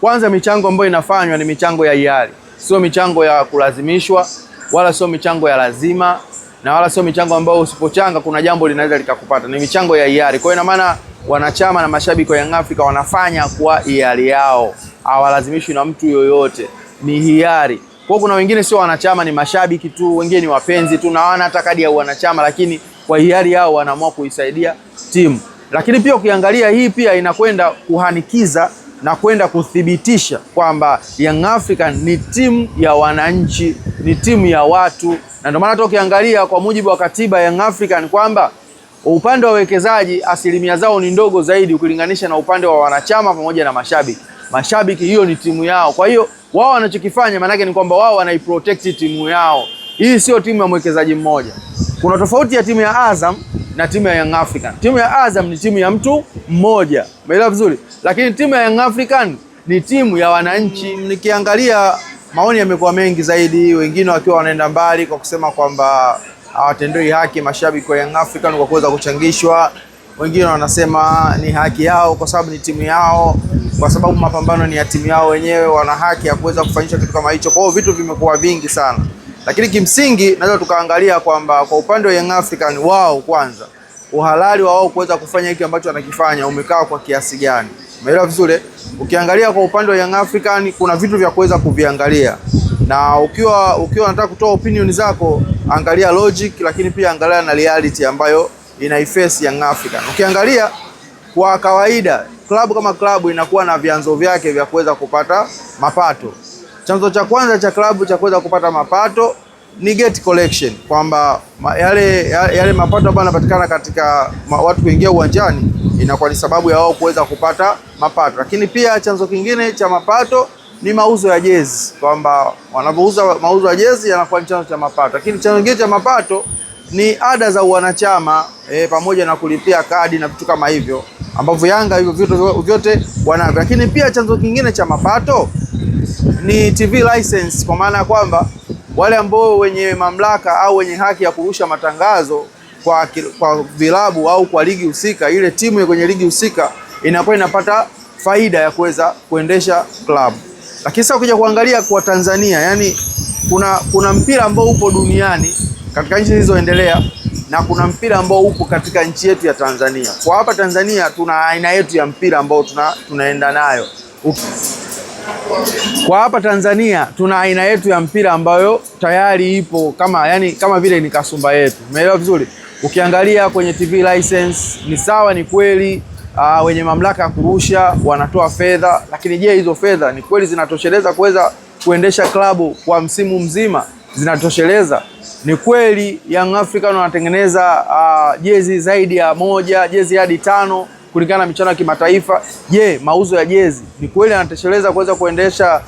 Kwanza michango ambayo inafanywa ni michango ya hiari. Sio michango ya kulazimishwa, wala sio michango ya lazima, na wala sio michango ambayo usipochanga kuna jambo linaweza likakupata. Ni michango ya hiari. Kwa hiyo ina maana wanachama na mashabiki wa Young Africa wanafanya kwa hiari yao. Hawalazimishwi na mtu yoyote. Ni hiari. Kwa kuna wengine sio wanachama, ni mashabiki tu, wengine ni wapenzi tu na hawana hata kadi ya wanachama, lakini kwa hiari yao wanaamua kuisaidia timu. Lakini pia ukiangalia hii pia inakwenda kuhanikiza na kwenda kuthibitisha kwamba Young African ni timu ya wananchi, ni timu ya watu. Na ndio maana hata ukiangalia kwa mujibu wa katiba ya Young African kwamba upande wa wawekezaji asilimia zao ni ndogo zaidi ukilinganisha na upande wa wanachama pamoja na mashabiki. Mashabiki hiyo ni timu yao. Kwa hiyo wao wanachokifanya maana yake ni kwamba wao wanaiprotect timu yao. Hii sio timu ya mwekezaji mmoja. Kuna tofauti ya timu ya Azam na timu ya Young African. Timu ya Azam ni timu ya mtu mmoja. Umeelewa vizuri? Lakini timu ya Young African ni timu ya wananchi. Nikiangalia maoni yamekuwa mengi zaidi, wengine wakiwa wanaenda mbali kwa kusema kwamba hawatendei haki mashabiki wa Young African kwa kuweza kuchangishwa. Wengine wanasema ni haki yao kwa sababu ni timu yao, kwa sababu mapambano ni ya timu yao wenyewe, wana haki ya kuweza kufanyisha kitu kama hicho. Kwa hiyo vitu vimekuwa vingi sana. Lakini kimsingi naweza tukaangalia kwamba kwa upande wa Young African wao kwanza uhalali wa wao kuweza kufanya hiki ambacho wanakifanya umekaa kwa kiasi gani. Umeelewa vizuri? Ukiangalia kwa upande wa Young African kuna vitu vya kuweza kuviangalia. Na ukiwa unataka kutoa opinion zako, angalia logic, lakini pia angalia na reality ambayo inaiface Young African. Ukiangalia kwa kawaida klabu kama klabu inakuwa na vyanzo vyake vya kuweza kupata mapato. Chanzo cha kwanza cha klabu cha kuweza kupata mapato ni gate collection, kwamba yale mapato ambayo yanapatikana katika watu kuingia uwanjani inakuwa ni sababu ya wao kuweza kupata mapato. Lakini pia chanzo kingine cha mapato ni mauzo ya jezi, kwamba wanapouza mauzo ya jezi yanakuwa ni chanzo cha mapato. Lakini chanzo kingine cha mapato ni ada za wanachama pamoja na kulipia kadi na vitu kama hivyo ambavyo Yanga hivyo vitu vyote wanavyo. Lakini pia chanzo kingine cha mapato ni TV license, kwa maana kwamba wale ambao wenye mamlaka au wenye haki ya kurusha matangazo kwa vilabu au kwa ligi husika, ile timu kwenye ligi husika inakuwa inapata faida ya kuweza kuendesha klabu. Lakini sasa ukija kuangalia kwa Tanzania, yani kuna mpira ambao upo duniani katika nchi zilizoendelea na kuna mpira ambao upo katika nchi yetu ya Tanzania. Kwa hapa Tanzania tuna aina yetu ya mpira ambao tunaenda nayo. Kwa hapa Tanzania tuna aina yetu ya mpira ambayo tayari ipo kama vile ni kasumba yetu. Umeelewa vizuri? Ukiangalia kwenye TV license ni sawa, ni kweli wenye mamlaka ya kurusha wanatoa fedha, lakini je, hizo fedha ni kweli zinatosheleza kuweza kuendesha klabu kwa msimu mzima? Zinatosheleza? Ni kweli Young African wanatengeneza jezi zaidi ya moja, jezi hadi 5 kulingana na michuano ya kimataifa. Je, mauzo ya jezi ni kweli yanatosheleza kuweza kuendesha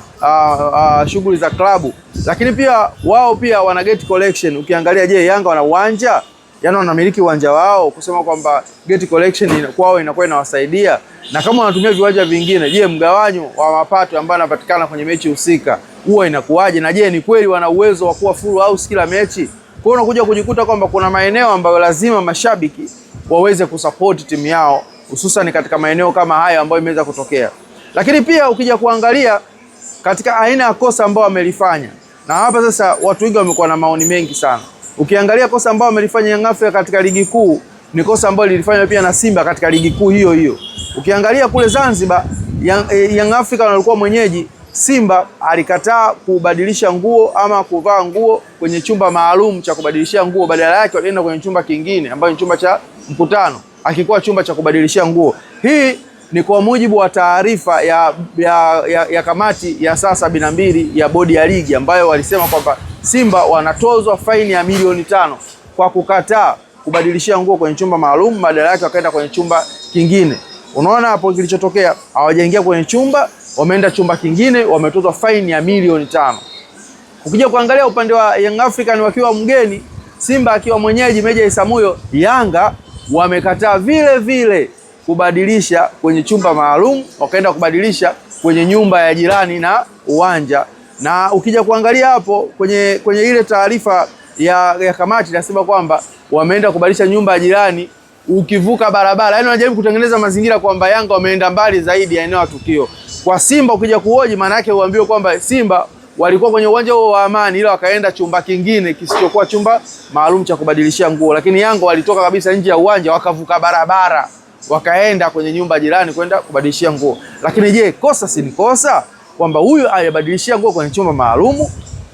shughuli za klabu? Lakini pia wao pia wana gate collection. Ukiangalia, je, Yanga wana uwanja? Yaani wanamiliki uwanja wao, kusema kwamba gate collection kwao inakuwa inawasaidia? Na kama wanatumia viwanja vingine, je, mgawanyo wa mapato ambayo yanapatikana kwenye mechi husika huwa inakuwaje? Na je, ni kweli wana uwezo wa kuwa full house kila mechi? Kwa hiyo unakuja kujikuta kwamba kuna maeneo ambayo lazima mashabiki waweze kusupport timu yao, hususan katika maeneo kama hayo ambayo imeweza kutokea. Lakini pia ukija kuangalia katika aina ya kosa ambao wamelifanya, na hapa sasa watu wengi wamekuwa na maoni mengi sana. Ukiangalia kosa ambao wamelifanya Young Africa katika ligi kuu ni kosa ambalo lilifanywa pia na Simba katika ligi kuu hiyo hiyo. Ukiangalia kule Zanzibar, Young Africa walikuwa mwenyeji, Simba alikataa kubadilisha nguo ama kuvaa nguo kwenye chumba maalum cha kubadilishia nguo, badala yake walienda kwenye chumba kingine ambacho ni chumba cha mkutano, akikuwa chumba cha kubadilishia nguo. Hii ni kwa mujibu wa taarifa ya kamati ya saa 72 ya bodi ya ligi, ambayo walisema kwamba Simba wanatozwa faini ya milioni 5 kwa kukataa kubadilishia nguo kwenye chumba maalum, badala yake wakaenda kwenye chumba kingine. Unaona hapo kilichotokea? Hawajaingia kwenye chumba, wameenda chumba kingine, wametozwa faini ya milioni 5. Ukija kuangalia upande wa Young African wakiwa mgeni, Simba akiwa mwenyeji Meja Isamuyo, Yanga wamekataa vile vile kubadilisha kwenye chumba maalum, wakaenda kubadilisha kwenye nyumba ya jirani na uwanja. Na ukija kuangalia hapo kwenye ile taarifa ya kamati nasema kwamba wameenda kubadilisha nyumba ya jirani ukivuka barabara. Yaani wanajaribu kutengeneza mazingira kwamba Yanga wameenda mbali zaidi ya eneo la tukio. Kwa Simba ukija kuhoji, maana yake uambiwe kwamba Simba walikuwa kwenye uwanja huo wa Amani, ila wakaenda chumba kingine kisichokuwa chumba maalum cha kubadilishia nguo. Lakini Yanga walitoka kabisa nje ya uwanja, wakavuka barabara, wakaenda kwenye nyumba jirani kwenda kubadilishia nguo. Lakini je, kosa si ni kosa kwamba huyu alibadilishia nguo kwenye chumba maalum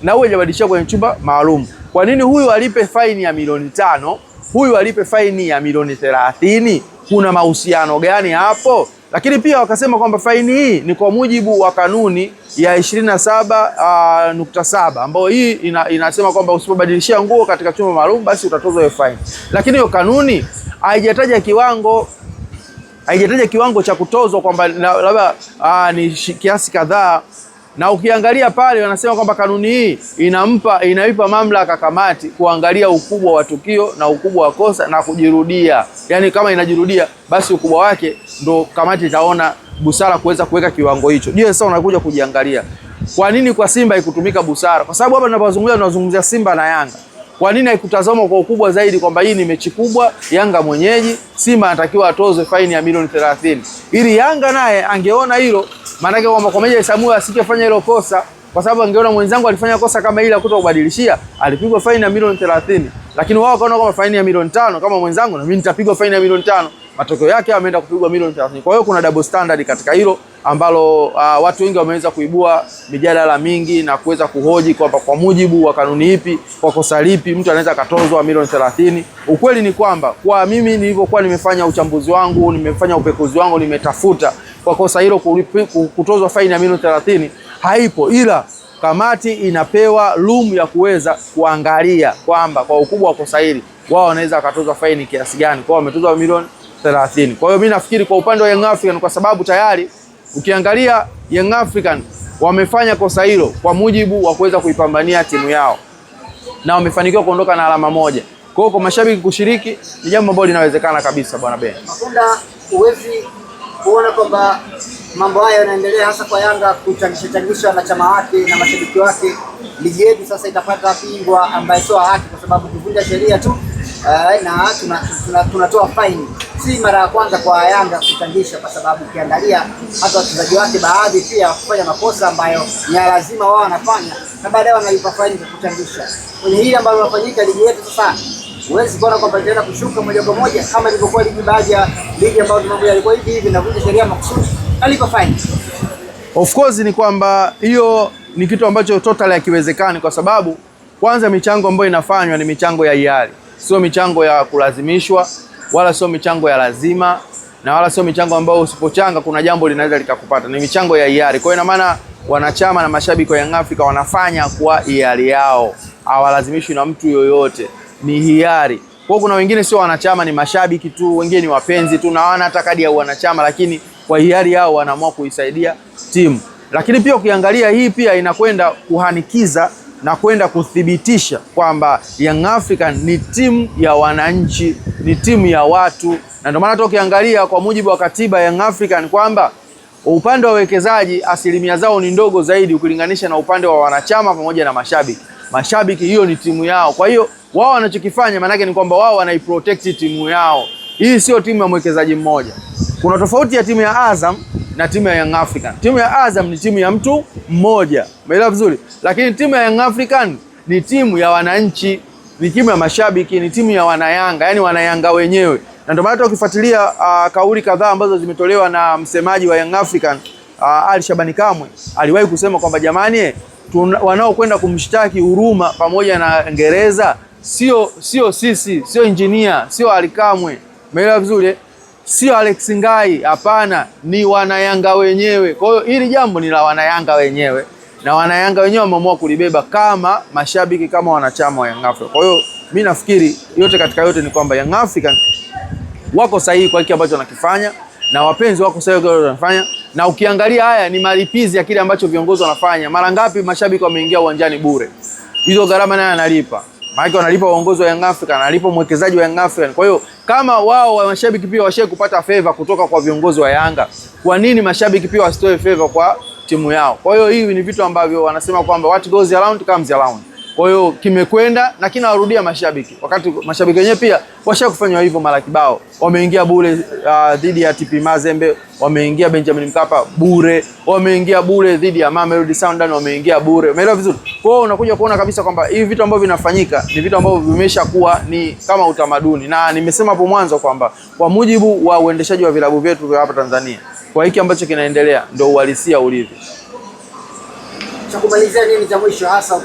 na huyu alibadilishia kwenye chumba maalum? Kwa nini huyu alipe faini ya milioni 5, huyu alipe faini ya milioni 30? Kuna mahusiano gani hapo? Lakini pia wakasema kwamba faini hii ni kwa mujibu wa kanuni ya 27.7 ambayo hii inasema kwamba usipobadilishia nguo katika chumba maalum basi utatozwa hiyo faini. Lakini hiyo kanuni haijataja kiwango cha kutozwa kwamba labda ni kiasi kadhaa. Na ukiangalia pale wanasema kwamba kanuni hii inaipa mamlaka kamati kuangalia ukubwa wa tukio na ukubwa wa kosa na kujirudia. Yaani kama inajirudia basi ukubwa wake ndo kamati itaona busara kuweza kuweka kiwango hicho. Je, sasa unakuja kujiangalia. Kwa nini kwa Simba haikutumika busara? Kwa sababu hapa tunazungumzia Simba na Yanga. Kwa nini haikutazama kwa ukubwa zaidi kwamba hii ni mechi kubwa, Yanga mwenyeji, Simba anatakiwa atozwe faini ya milioni 30. Ili Yanga naye angeona hilo, maana yake kwamba kwa Meja Samuel asingefanya hilo kosa, kwa sababu angeona mwenzangu alifanya kosa kama ile kutokubadilishia, alipigwa faini ya milioni 30. Lakini wao wakaona kama faini ya milioni 5 kama mwenzangu, na mimi nitapigwa faini ya milioni 5. Matokeo yake ameenda kupigwa milioni 30. Kwa hiyo kuna double standard katika hilo ambalo watu wengi wameweza kuibua mijadala mingi na kuweza kuhoji kwamba kwa mujibu wa kanuni ipi, kwa kosa lipi mtu anaweza katozwa milioni 30. Ukweli ni kwamba kwa mimi nilivyokuwa nimefanya uchambuzi wangu, nimefanya upekuzi wangu, nimetafuta kwa kosa hilo kutozwa faini ya milioni 30 haipo, ila kamati inapewa room ya kuweza kuangalia kwamba kwa ukubwa wa kosa hili wao wanaweza katozwa faini kiasi gani. Kwa wametozwa milioni 30. Kwa hiyo mimi nafikiri kwa upande wa Young African, kwa sababu tayari ukiangalia Young African wamefanya kosa hilo kwa mujibu wa kuweza kuipambania timu yao na wamefanikiwa kuondoka na alama moja. Kwa hiyo kwa mashabiki kushiriki ni jambo ambalo linawezekana kabisa bwana Ben. Makunda, huwezi kuona kwamba mambo haya yanaendelea hasa kwa Yanga kuchangisha wanachama wake na mashabiki wake, ligi yetu sasa itapata bingwa ambaye sio haki kwa sababu kuvunja sheria tu na tunatoa faini. Si mara ya kwanza kwa Yanga kuchangisha, kwa sababu ukiangalia hata wachezaji wake baadhi pia kufanya makosa ambayo ni lazima wao wanafanya na baadaye wanalipa faini kwa kuchangisha. Kwenye hili ambalo linafanyika ligi yetu sasa, huwezi kuona kwamba itaenda kushuka moja kwa moja kama ilivyokuwa ligi baadhi ya ligi ambayo mambo yalikuwa hivi na vunja sheria makusudi alipa faini. Of course ni kwamba hiyo ni kitu ambacho totally hakiwezekani, kwa sababu kwanza michango ambayo inafanywa ni michango ya hiari, sio michango ya kulazimishwa, wala sio michango ya lazima, na wala sio michango ambayo usipochanga kuna jambo linaweza likakupata. Ni michango ya hiari. Kwa hiyo ina maana wanachama na mashabiki wa Young Africa wanafanya kwa hiari yao, hawalazimishwi na mtu yoyote, ni hiari. Kwa hiyo kuna wengine sio wanachama, ni mashabiki tu, wengine ni wapenzi tu na hawana hata kadi ya wanachama, lakini kwa hiari yao wanaamua kuisaidia timu. Lakini pia ukiangalia hii pia inakwenda kuhanikiza na kwenda kuthibitisha kwamba Young African ni timu ya wananchi, ni timu ya watu. Na ndio maana hata ukiangalia kwa mujibu wa katiba ya Young African kwamba upande wa wawekezaji asilimia zao ni ndogo zaidi ukilinganisha na upande wa wanachama pamoja na mashabiki. Mashabiki hiyo ni timu yao. Kwa hiyo wao wanachokifanya maana yake ni kwamba wao wanaiprotect timu yao. Hii sio timu ya mwekezaji mmoja. Kuna tofauti ya timu ya Azam na timu ya Young African. Timu ya Azam ni timu ya mtu mmoja, umeelewa vizuri? Lakini timu ya Young African ni timu ya wananchi, ni timu ya mashabiki, ni timu ya wanayanga, yani wanayanga wenyewe. Na ndio maana ukifuatilia kauli kadhaa ambazo zimetolewa na msemaji wa Young African Ali Shabani Kamwe, aliwahi kusema kwamba jamani, wanaokwenda kumshtaki Huruma pamoja na Ngereza sio sisi, sio engineer, sio Ali Kamwe, umeelewa vizuri? Sio Alex Ngai, hapana, ni wanayanga wenyewe. Kwa hiyo hili jambo ni la wanayanga wenyewe, na wanayanga wenyewe wameamua kulibeba kama mashabiki, kama wanachama wa Young African. Kwa hiyo mimi nafikiri yote katika yote ni kwamba Young African wako sahihi kwa kile ambacho wanakifanya, na wapenzi wako sahihi kwa kile wanafanya. Na ukiangalia haya ni malipizi ya kile ambacho viongozi wanafanya. Mara ngapi mashabiki wameingia uwanjani bure? Hizo gharama naye analipa. Maana wanalipa uongozi wa Young African, analipa mwekezaji wa Young African. Kwa hiyo kama wao wa mashabiki pia washaye kupata favor kutoka kwa viongozi wa Yanga, kwa nini mashabiki pia wasitoe favor kwa timu yao? Kwa hiyo hivi ni vitu ambavyo wanasema kwamba what goes around comes around. Kwa hiyo kimekwenda na kinawarudia mashabiki, wakati mashabiki wenyewe pia washakufanywa hivyo mara kibao. Wameingia bure dhidi ya TP Mazembe, wameingia Benjamin Mkapa bure, wameingia bure dhidi ya Mamelodi Sundowns, wameingia bure. Umeelewa vizuri? Kwa hiyo unakuja kuona kabisa kwamba hivi vitu ambavyo vinafanyika ni vitu ambavyo vimeshakuwa ni kama utamaduni, na nimesema hapo mwanzo kwamba kwa mujibu wa uendeshaji wa vilabu vyetu vya hapa Tanzania, kwa hiki ambacho kinaendelea ndio uhalisia ulivyo. Cha kumalizia nini cha mwisho hasa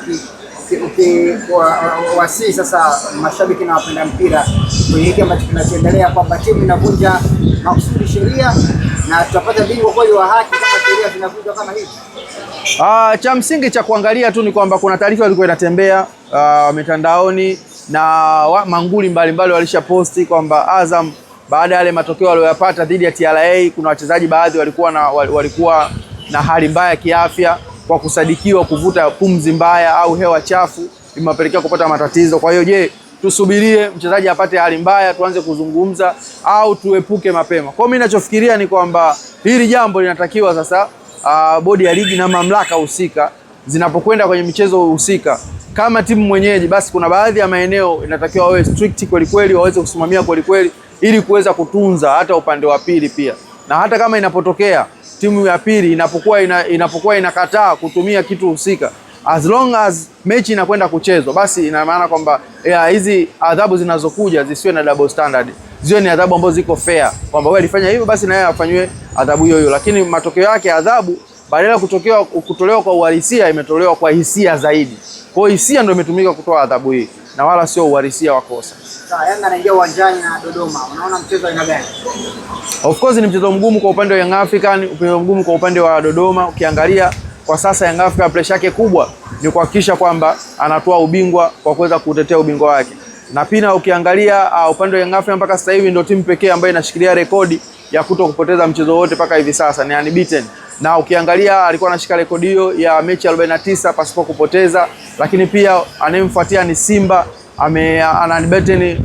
wasi sasa mashabiki na wapenda mpira kwenye hiki ambacho kinachoendelea, kwamba timu inavunja makusudi sheria na tutapata bingwa kweli wa haki kama sheria zinavunjwa kama hivi? Cha msingi cha kuangalia tu ni kwamba kuna taarifa ilikuwa inatembea mitandaoni na manguli mbalimbali walishaposti kwamba Azam baada ya yale matokeo waliyopata dhidi ya TRA, kuna wachezaji baadhi walikuwa na hali mbaya kiafya kwa kusadikiwa kuvuta pumzi mbaya au hewa chafu imewapelekea kupata matatizo. Kwa hiyo je, tusubirie mchezaji apate hali mbaya tuanze kuzungumza au tuepuke mapema? Kwa mimi ninachofikiria ni kwamba hili jambo linatakiwa sasa bodi ya ligi na mamlaka husika zinapokwenda kwenye michezo husika, kama timu mwenyeji, basi kuna baadhi ya maeneo inatakiwa wawe strict kweli kweli, waweze kusimamia kweli kweli ili kuweza kutunza hata upande wa pili pia. Na hata kama inapotokea timu ya pili inapokuwa inakataa kutumia kitu husika, as long as mechi inakwenda kuchezwa, basi ina maana kwamba hizi adhabu zinazokuja zisiwe na double standard, ziwe ni adhabu ambazo ziko fair, kwamba wewe alifanya hivyo basi na yeye afanywe adhabu hiyo hiyo. Lakini matokeo yake adhabu badala ya kutolewa kwa uhalisia imetolewa kwa hisia zaidi. Kwa hiyo hisia ndio imetumika kutoa adhabu hii na wala sio uhalisia wa kosa. Sasa Yanga anaingia uwanjani na Dodoma, unaona mchezo aina gani? Of course ni mchezo mgumu kwa upande wa Young African, mchezo mgumu kwa upande wa Dodoma. Ukiangalia kwa sasa Young African pressure yake kubwa ni kuhakikisha kwamba anatoa ubingwa kwa kuweza kutetea ubingwa wake. Na pia ukiangalia upande wa Young African mpaka sasa hivi ndio timu pekee ambayo inashikilia rekodi ya kuto kupoteza mchezo wote mpaka hivi sasa, ni unbeaten. Na ukiangalia alikuwa anashika rekodi hiyo ya mechi 49 pasipo kupoteza, lakini pia anayemfuatia ni Simba ana unbeaten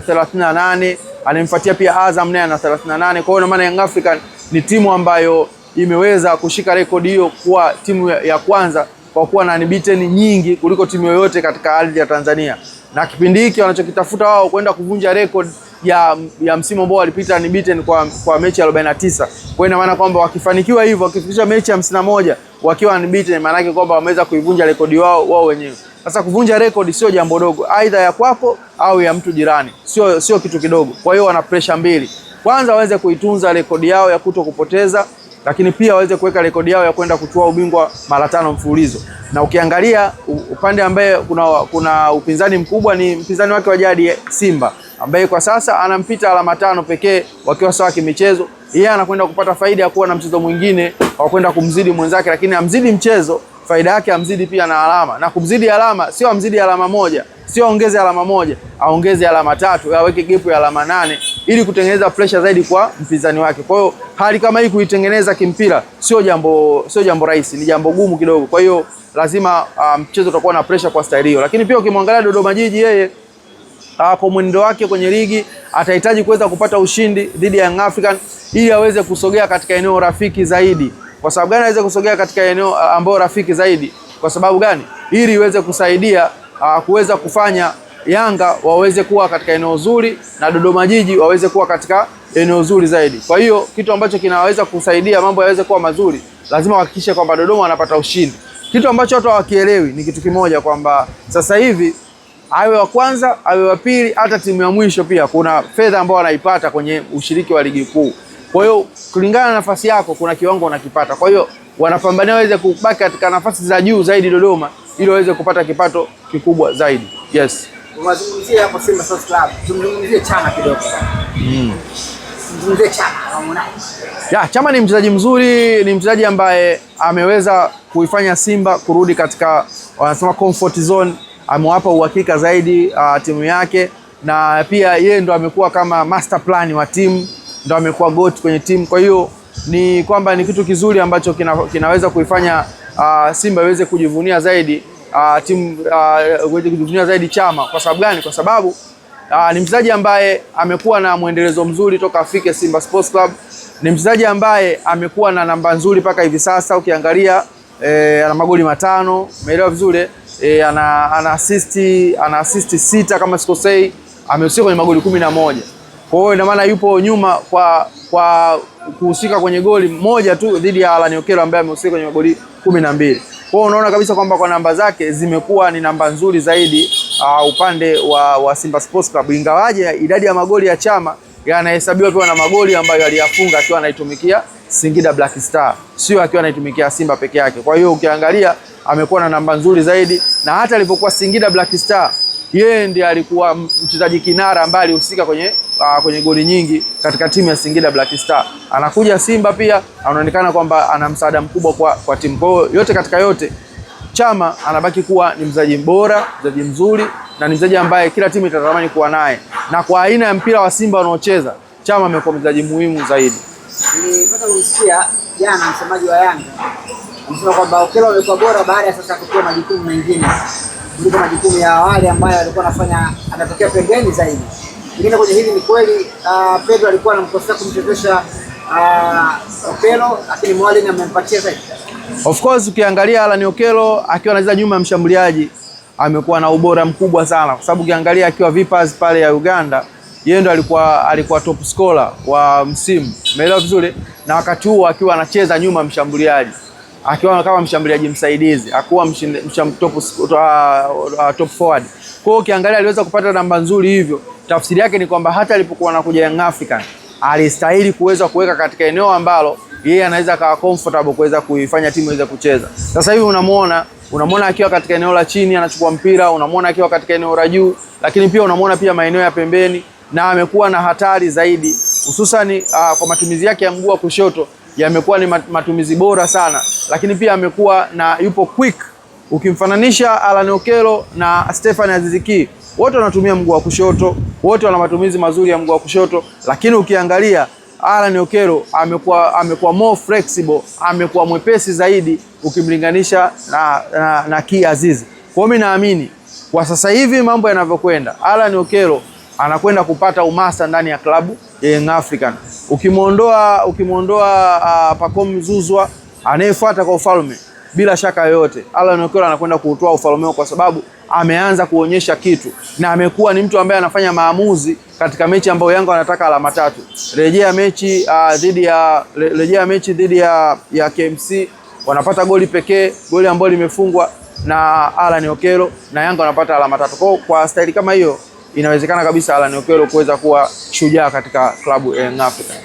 38, anayemfuatia pia Azam naye ana 38. Kwa hiyo maana Young African ni timu ambayo imeweza kushika rekodi hiyo kuwa timu ya kwanza kwa kuwa na unbeaten nyingi kuliko timu yoyote katika ardhi ya Tanzania. Na kipindi hiki wanachokitafuta wao kwenda kuvunja rekodi ya msimu ambao walipita unbeaten kwa mechi 49. Kwa ina maana kwamba wakifanikiwa hivyo, wakifikisha mechi 51 wakiwa unbeaten, maana yake kwamba wameweza kuivunja rekodi wao wenyewe. Sasa kuvunja rekodi sio jambo dogo, aidha ya kwako au ya mtu jirani, sio kitu kidogo. Kwa hiyo wana pressure mbili. Kwanza waweze kuitunza rekodi yao ya kuto kupoteza, lakini pia waweze kuweka rekodi yao ya kwenda kutoa ubingwa mara 5 mfululizo. Na ukiangalia upande ambaye kuna upinzani mkubwa ni mpinzani wake wa jadi Simba, ambaye kwa sasa anampita alama 5 pekee wakiwa sawa kimichezo. Yeye anakwenda kupata faida ya kuwa na mchezo mwingine wa kwenda kumzidi mwenzake, lakini amzidi mchezo, faida yake amzidi pia na alama. Na kumzidi alama sio amzidi alama moja, sio ongeze alama moja, aongeze alama 3, aweke gap ya alama 8 ili kutengeneza pressure zaidi kwa mpinzani wake. Kwa hiyo hali kama hii kuitengeneza kimpira sio jambo rahisi, ni jambo gumu kidogo. Kwa hiyo lazima mchezo utakuwa na pressure kwa staili hiyo. Lakini pia ukimwangalia Dodoma Jiji, yeye kwa mwenendo wake kwenye ligi atahitaji kuweza kupata ushindi dhidi ya Young African ili aweze kusogea katika eneo rafiki zaidi. Kwa sababu gani aweze kusogea katika eneo ambao rafiki zaidi? Kwa sababu gani? Ili iweze kusaidia kuweza kufanya Yanga waweze kuwa katika eneo zuri na Dodoma Jiji waweze kuwa katika eneo zuri zaidi. Kwa hiyo kitu ambacho kinaweza kusaidia mambo yaweze kuwa mazuri, lazima wahakikishe kwamba Dodoma wanapata ushindi. Kitu ambacho watu hawakielewi ni kitu kimoja, kwamba sasa hivi awe wa kwanza awe wa pili, hata timu ya mwisho pia kuna fedha ambayo wanaipata kwenye ushiriki wa ligi kuu. Kwa hiyo kulingana na nafasi yako kuna kiwango unakipata. Kwa hiyo wanapambania waweze kubaki katika nafasi za juu zaidi Dodoma ili waweze kupata kipato kikubwa zaidi. Yes. Unazungumzia hapo Simba Sports Club. Tumzungumzie Chama kidogo. Tumzungumzie Chama. Chama ni mchezaji mzuri, ni mchezaji ambaye ameweza kuifanya Simba kurudi katika wanasema comfort zone, amewapa uhakika zaidi timu yake, na pia yeye ndo amekuwa kama master plan wa timu, ndo amekuwa goat kwenye timu. Kwa hiyo ni kwamba ni kitu kizuri ambacho kinaweza kuifanya Simba iweze kujivunia zaidi timu iweze kujivunia zaidi Chama. Kwa sababu gani? Kwa sababu ni mchezaji ambaye amekuwa na mwendelezo mzuri toka afike Simba Sports Club. Ni mchezaji ambaye amekuwa na namba nzuri mpaka hivi sasa. Ukiangalia ana magoli 5, umeelewa vizuri. ana assist 6 kama sikosei, amehusika kwenye magoli 11. Kwa hiyo ina maana yupo nyuma kwa kuhusika kwenye goli moja tu dhidi ya Alan Okello ambaye amehusika kwenye magoli 12. Kwa hiyo unaona kabisa kwamba kwa namba zake zimekuwa ni namba nzuri zaidi upande wa Simba Sports Club, ingawaje idadi ya magoli ya Chama yanahesabiwa pia na magoli ambayo aliyafunga akiwa anaitumikia Singida Black Star, sio akiwa anaitumikia Simba peke yake. Kwa hiyo ukiangalia amekuwa na namba nzuri zaidi, na hata alipokuwa Singida Black Star yeye ndiye alikuwa mchezaji kinara ambaye alihusika kwenye goli nyingi katika timu ya Singida Black Star. Anakuja Simba pia anaonekana kwamba ana msaada mkubwa kwa timu. Kwa hiyo yote katika yote, Chama anabaki kuwa ni mchezaji bora, mchezaji mzuri, na ni mchezaji ambaye kila timu itatamani kuwa naye, na kwa aina ya mpira wa Simba wanaocheza, Chama amekuwa mchezaji muhimu zaidi. Nilipata kusikia jana msemaji wa Yanga anasema kwamba Okello amekuwa bora baada ya sasa kupewa majukumu mengine kuliko majukumu ya awali ambayo alikuwa anatokea pembeni zaidi. Ingine kwenye hili ni kweli, Pedro alikuwa anamkosea kumchezesha Okello, lakini mwalimu amempatia zaidi. Of course ukiangalia Alan Okello akiwa anacheza nyuma ya mshambuliaji amekuwa na ubora mkubwa sana, kwa sababu ukiangalia akiwa Vipers pale ya Uganda, yeye ndo alikuwa top scorer wa msimu. Umeelewa vizuri? Na wakati huo akiwa anacheza nyuma mshambuliaji, akiwa kama mshambuliaji msaidizi, akuwa top forward. Kwa hiyo ukiangalia aliweza kupata namba nzuri hivyo. Tafsiri yake ni kwamba hata alipokuwa anakuja Young African alistahili kuweza kuweka katika eneo ambalo yeye anaweza kawa comfortable kuweza kuifanya timu iweze kucheza. Sasa hivi unamuona akiwa katika eneo la chini anachukua mpira, unamuona akiwa katika eneo la juu, lakini pia unamuona pia maeneo ya pembeni, na amekuwa na hatari zaidi, hususan kwa matumizi yake ya mguu wa kushoto yamekuwa ni matumizi bora sana, lakini pia amekuwa na yupo quick. Ukimfananisha Alan Okello na Stefan Aziz Ki, wote wanatumia mguu wa kushoto, wote wana matumizi mazuri ya mguu wa kushoto, lakini ukiangalia Alan Okello amekuwa more flexible, amekuwa mwepesi zaidi ukimlinganisha na Ki Aziz. Kwa mimi naamini kwa sasa hivi mambo yanavyokwenda, Alan Okello anakwenda kupata umasa ndani ya klabu ya Young African. Ukimwondoa Pacome Zouzoua anayefuata kwa ufalme, bila shaka yoyote Alan Okello anakwenda kuutoa ufalme, kwa sababu ameanza kuonyesha kitu na amekuwa ni mtu ambaye anafanya maamuzi katika mechi ambayo Yanga wanataka alama 3. Rejea mechi dhidi ya KMC wanapata goli pekee, goli ambalo limefungwa na Alan Okello, na Yanga wanapata alama 3. Kwa staili kama hiyo inawezekana kabisa Alan Okello kuweza kuwa shujaa katika klabu ya Young African.